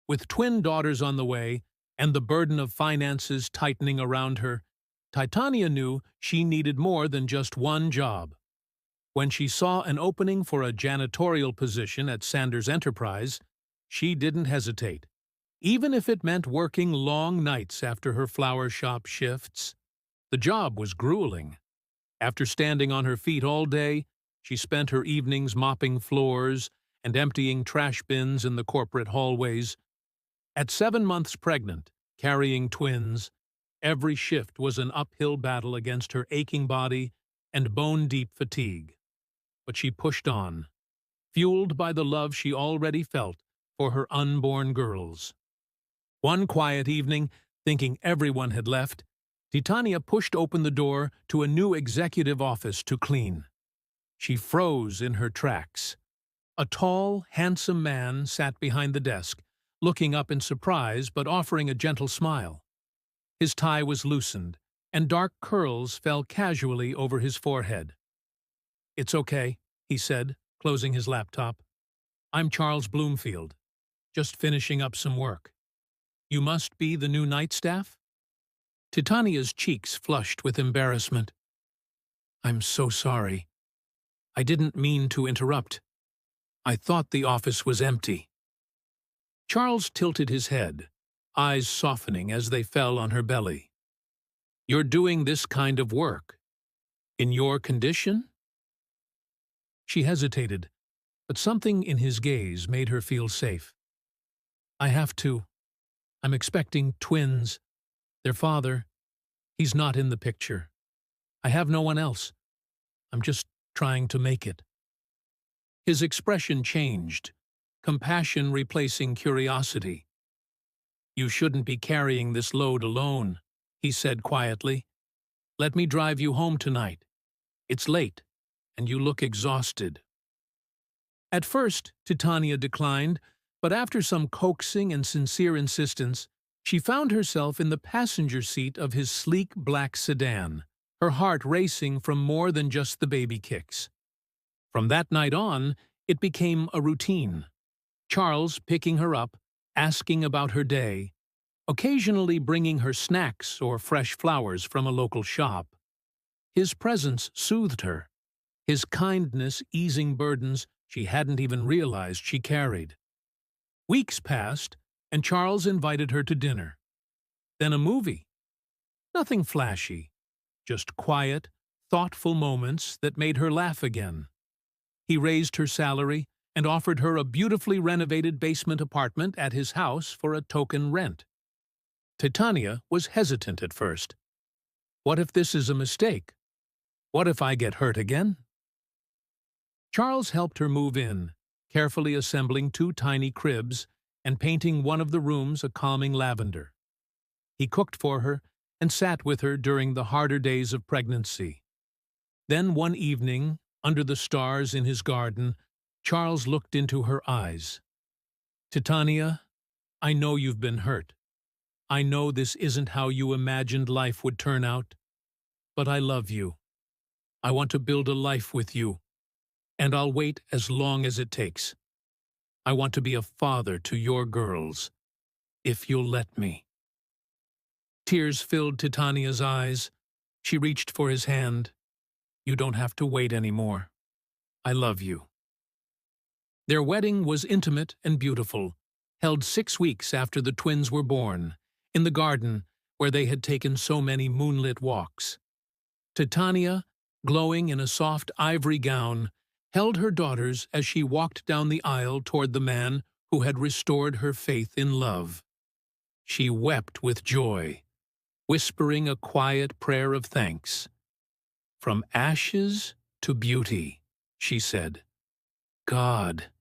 With twin daughters on the way and the burden of finances tightening around her, Titania knew she needed more than just one job. When she saw an opening for a janitorial position at Sanders Enterprise, she didn't hesitate, even if it meant working long nights after her flower shop shifts. The job was grueling. After standing on her feet all day, she spent her evenings mopping floors and emptying trash bins in the corporate hallways. At 7 months pregnant, carrying twins, every shift was an uphill battle against her aching body and bone-deep fatigue. But she pushed on, fueled by the love she already felt for her unborn girls. One quiet evening, thinking everyone had left, Titania pushed open the door to a new executive office to clean. She froze in her tracks. A tall, handsome man sat behind the desk, looking up in surprise but offering a gentle smile. His tie was loosened, and dark curls fell casually over his forehead. "It's okay," he said, closing his laptop. "I'm Charles Bloomfield, just finishing up some work. You must be the new night staff?" Titania's cheeks flushed with embarrassment. "I'm so sorry. I didn't mean to interrupt. I thought the office was empty." Charles tilted his head, eyes softening as they fell on her belly. "You're doing this kind of work? In your condition?" She hesitated, but something in his gaze made her feel safe. "I have to. I'm expecting twins. Their father, he's not in the picture. I have no one else. I'm just trying to make it." His expression changed, compassion replacing curiosity. "You shouldn't be carrying this load alone," he said quietly. "Let me drive you home tonight. It's late, and you look exhausted." At first, Titania declined, but after some coaxing and sincere insistence, she found herself in the passenger seat of his sleek black sedan, her heart racing from more than just the baby kicks. From that night on, it became a routine. Charles picking her up, asking about her day, occasionally bringing her snacks or fresh flowers from a local shop. His presence soothed her, his kindness easing burdens she hadn't even realized she carried. Weeks passed, and Charles invited her to dinner. Then a movie. Nothing flashy, just quiet, thoughtful moments that made her laugh again. He raised her salary and offered her a beautifully renovated basement apartment at his house for a token rent. Titania was hesitant at first. What if this is a mistake? What if I get hurt again? Charles helped her move in, carefully assembling 2 tiny cribs and painting one of the rooms a calming lavender. He cooked for her and sat with her during the harder days of pregnancy. Then one evening, under the stars in his garden, Charles looked into her eyes. "Titania, I know you've been hurt. I know this isn't how you imagined life would turn out. But I love you. I want to build a life with you, and I'll wait as long as it takes. I want to be a father to your girls, if you'll let me." Tears filled Titania's eyes. She reached for his hand. "You don't have to wait anymore. I love you." Their wedding was intimate and beautiful, held 6 weeks after the twins were born, in the garden where they had taken so many moonlit walks. Titania, glowing in a soft ivory gown, held her daughters as she walked down the aisle toward the man who had restored her faith in love. She wept with joy, whispering a quiet prayer of thanks. "From ashes to beauty," she said. "God,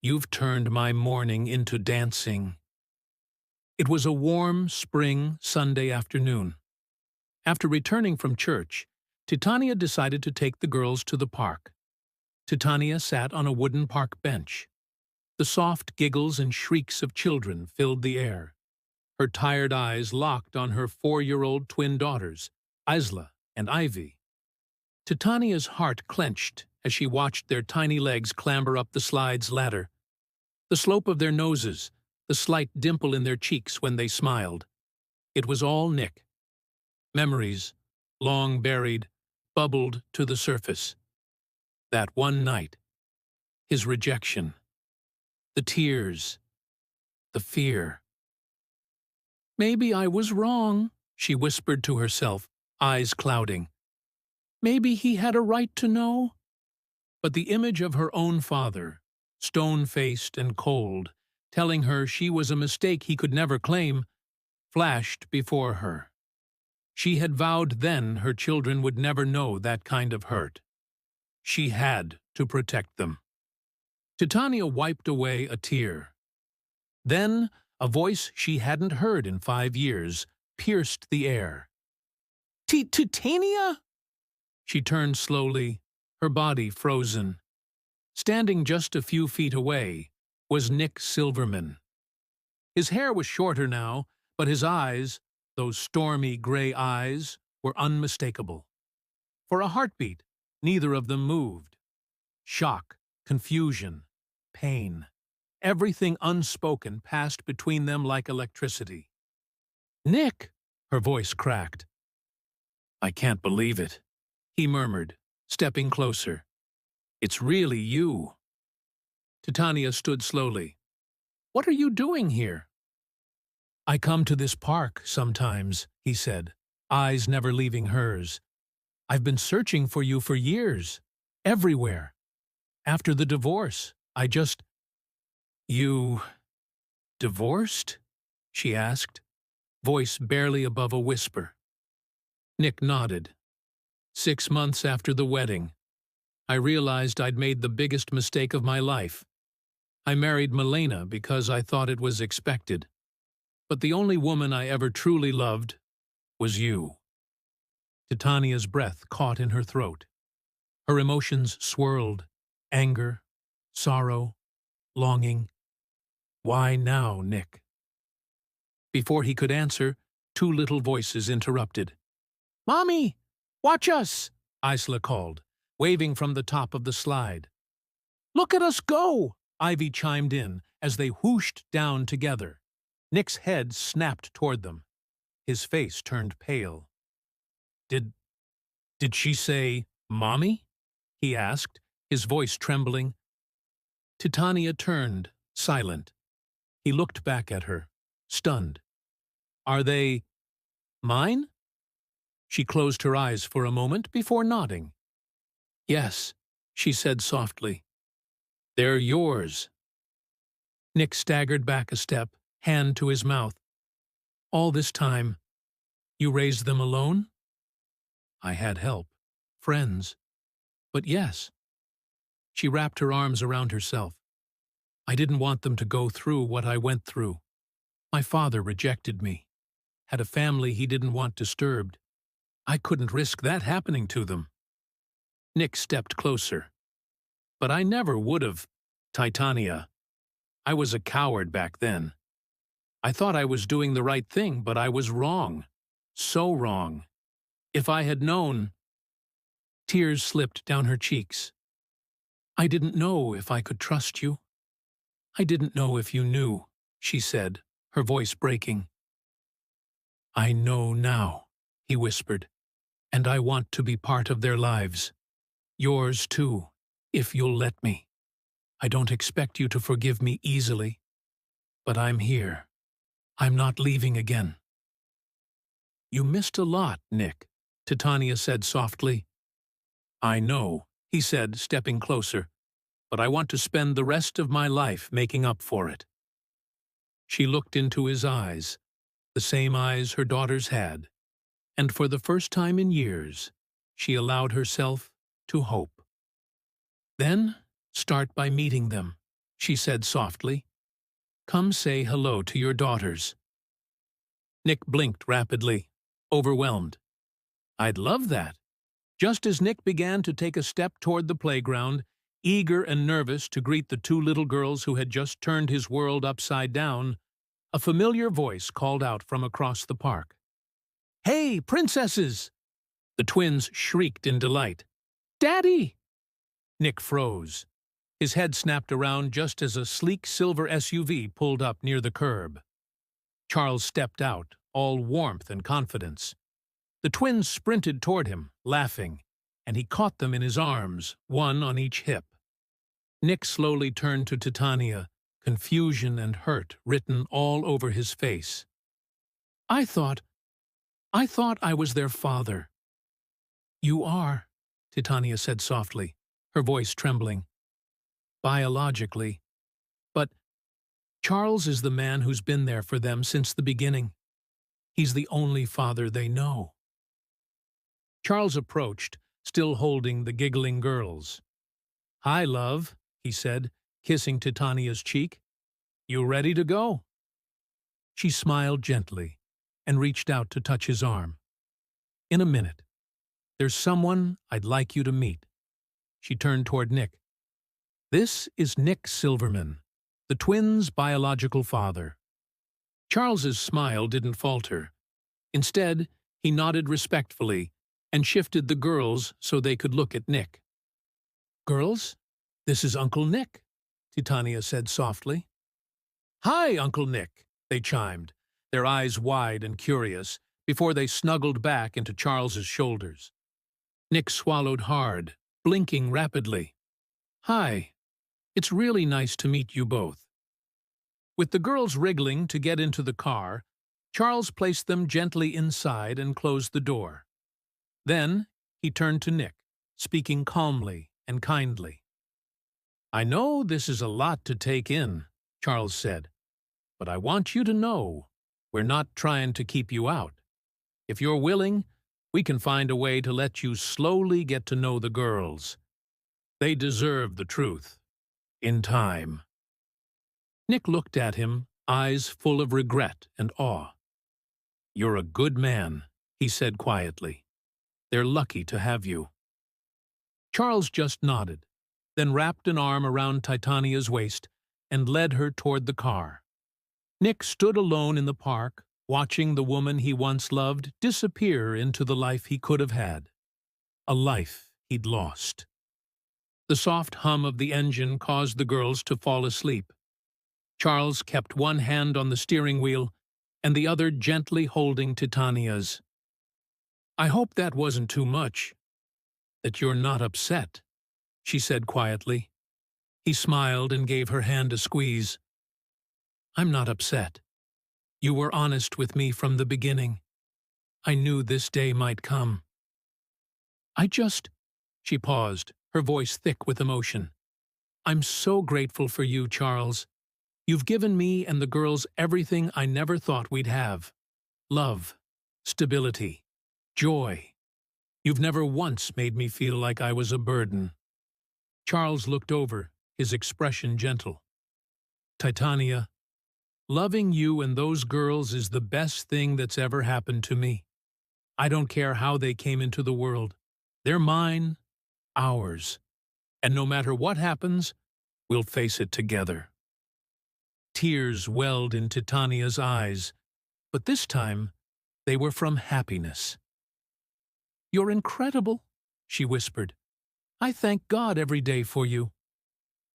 you've turned my mourning into dancing." It was a warm spring Sunday afternoon. After returning from church, Titania decided to take the girls to the park. Titania sat on a wooden park bench. The soft giggles and shrieks of children filled the air. Her tired eyes locked on her 4-year-old twin daughters, Isla and Ivy. Titania's heart clenched as she watched their tiny legs clamber up the slide's ladder. The slope of their noses, the slight dimple in their cheeks when they smiled. It was all Nick. Memories, long buried, bubbled to the surface. That one night, his rejection, the tears, the fear. "Maybe I was wrong," she whispered to herself, eyes clouding. "Maybe he had a right to know." But the image of her own father, stone-faced and cold, telling her she was a mistake he could never claim, flashed before her. She had vowed then her children would never know that kind of hurt. She had to protect them. Titania wiped away a tear. Then a voice she hadn't heard in 5 years pierced the air. "Titania?" She turned slowly, her body frozen. Standing just a few feet away was Nick Silverman. His hair was shorter now, but his eyes, those stormy gray eyes, were unmistakable. For a heartbeat, neither of them moved. Shock, confusion, pain. Everything unspoken passed between them like electricity. "Nick!" Her voice cracked. "I can't believe it," he murmured, stepping closer. "It's really you." Titania stood slowly. "What are you doing here?" "I come to this park sometimes," he said, eyes never leaving hers. "I've been searching for you for years, everywhere. After the divorce, I just—" "You divorced?" she asked, voice barely above a whisper. Nick nodded. 6 months after the wedding, I realized I'd made the biggest mistake of my life. I married Milena because I thought it was expected. But the only woman I ever truly loved was you." Titania's breath caught in her throat. Her emotions swirled. Anger, sorrow, longing. "Why now, Nick?" Before he could answer, 2 little voices interrupted. "Mommy, watch us!" Isla called, waving from the top of the slide. "Look at us go!" Ivy chimed in as they whooshed down together. Nick's head snapped toward them. His face turned pale. Did she say, Mommy?" he asked, his voice trembling. Titania turned, silent. He looked back at her, stunned. "Are they mine?" She closed her eyes for a moment before nodding. "Yes," she said softly. "They're yours." Nick staggered back a step, hand to his mouth. "All this time, you raised them alone?" "I had help, friends. But yes." She wrapped her arms around herself. "I didn't want them to go through what I went through. My father rejected me, had a family he didn't want disturbed. I couldn't risk that happening to them." Nick stepped closer. "But I never would have, Titania. I was a coward back then. I thought I was doing the right thing, but I was wrong. So wrong. If I had known—" Tears slipped down her cheeks. "I didn't know if I could trust you. I didn't know if you knew," she said, her voice breaking. "I know now," he whispered, "and I want to be part of their lives. Yours too, if you'll let me. I don't expect you to forgive me easily, but I'm here. I'm not leaving again." "You missed a lot, Nick," Titania said softly. "I know," he said, stepping closer, "but I want to spend the rest of my life making up for it." She looked into his eyes, the same eyes her daughters had, and for the first time in years, she allowed herself to hope. "Then start by meeting them," she said softly. "Come say hello to your daughters." Nick blinked rapidly, overwhelmed. "I'd love that." Just as Nick began to take a step toward the playground, eager and nervous to greet the 2 little girls who had just turned his world upside down, a familiar voice called out from across the park. "Hey, princesses!" The twins shrieked in delight. "Daddy!" Nick froze. His head snapped around just as a sleek silver SUV pulled up near the curb. Charles stepped out, all warmth and confidence. The twins sprinted toward him, laughing, and he caught them in his arms, one on each hip. Nick slowly turned to Titania, confusion and hurt written all over his face. I thought I was their father." "You are," Titania said softly, her voice trembling. "Biologically. But Charles is the man who's been there for them since the beginning. He's the only father they know." Charles approached, still holding the giggling girls. "Hi, love," he said, kissing Titania's cheek. "You ready to go?" She smiled gently and reached out to touch his arm. "In a minute. There's someone I'd like you to meet." She turned toward Nick. "This is Nick Silverman, the twins' biological father." Charles's smile didn't falter. Instead, he nodded respectfully and shifted the girls so they could look at Nick. "Girls, this is Uncle Nick," Titania said softly. "Hi, Uncle Nick," they chimed, their eyes wide and curious, before they snuggled back into Charles's shoulders. Nick swallowed hard, blinking rapidly. "Hi. It's really nice to meet you both." With the girls wriggling to get into the car, Charles placed them gently inside and closed the door. Then he turned to Nick, speaking calmly and kindly. "I know this is a lot to take in," Charles said, "but I want you to know we're not trying to keep you out. If you're willing, we can find a way to let you slowly get to know the girls. They deserve the truth. In time." Nick looked at him, eyes full of regret and awe. "You're a good man," he said quietly. "They're lucky to have you." Charles just nodded, then wrapped an arm around Titania's waist and led her toward the car. Nick stood alone in the park, watching the woman he once loved disappear into the life he could have had. A life he'd lost. The soft hum of the engine caused the girls to fall asleep. Charles kept one hand on the steering wheel and the other gently holding Titania's. "I hope that wasn't too much. That you're not upset," she said quietly. He smiled and gave her hand a squeeze. "I'm not upset. You were honest with me from the beginning. I knew this day might come. She paused, her voice thick with emotion. "I'm so grateful for you, Charles. You've given me and the girls everything I never thought we'd have. Love, stability, joy. You've never once made me feel like I was a burden." Charles looked over, his expression gentle. "Titania, loving you and those girls is the best thing that's ever happened to me. I don't care how they came into the world. They're mine, ours. And no matter what happens, we'll face it together." Tears welled in Titania's eyes, but this time they were from happiness. "You're incredible," she whispered. "I thank God every day for you.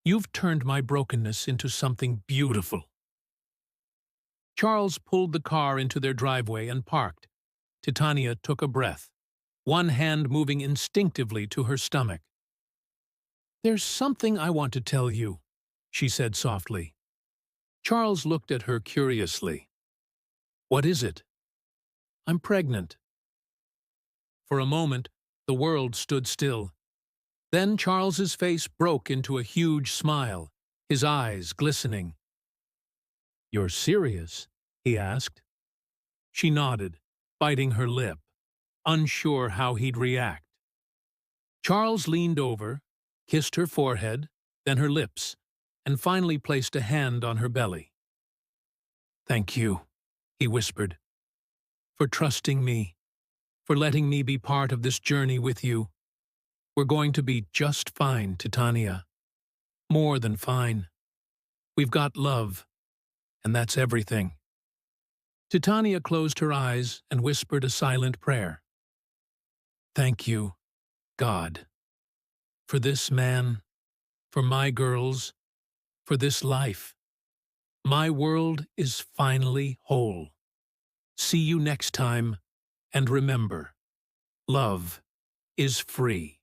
You've turned my brokenness into something beautiful." Charles pulled the car into their driveway and parked. Titania took a breath, one hand moving instinctively to her stomach. "There's something I want to tell you," she said softly. Charles looked at her curiously. "What is it?" "I'm pregnant." For a moment, the world stood still. Then Charles's face broke into a huge smile, his eyes glistening. "You're serious?" he asked. She nodded, biting her lip, unsure how he'd react. Charles leaned over, kissed her forehead, then her lips, and finally placed a hand on her belly. "Thank you," he whispered, "for trusting me, for letting me be part of this journey with you. We're going to be just fine, Titania. More than fine. We've got love, and that's everything." Titania closed her eyes and whispered a silent prayer. "Thank you, God, for this man, for my girls, for this life. My world is finally whole. See you next time, and remember, love is free.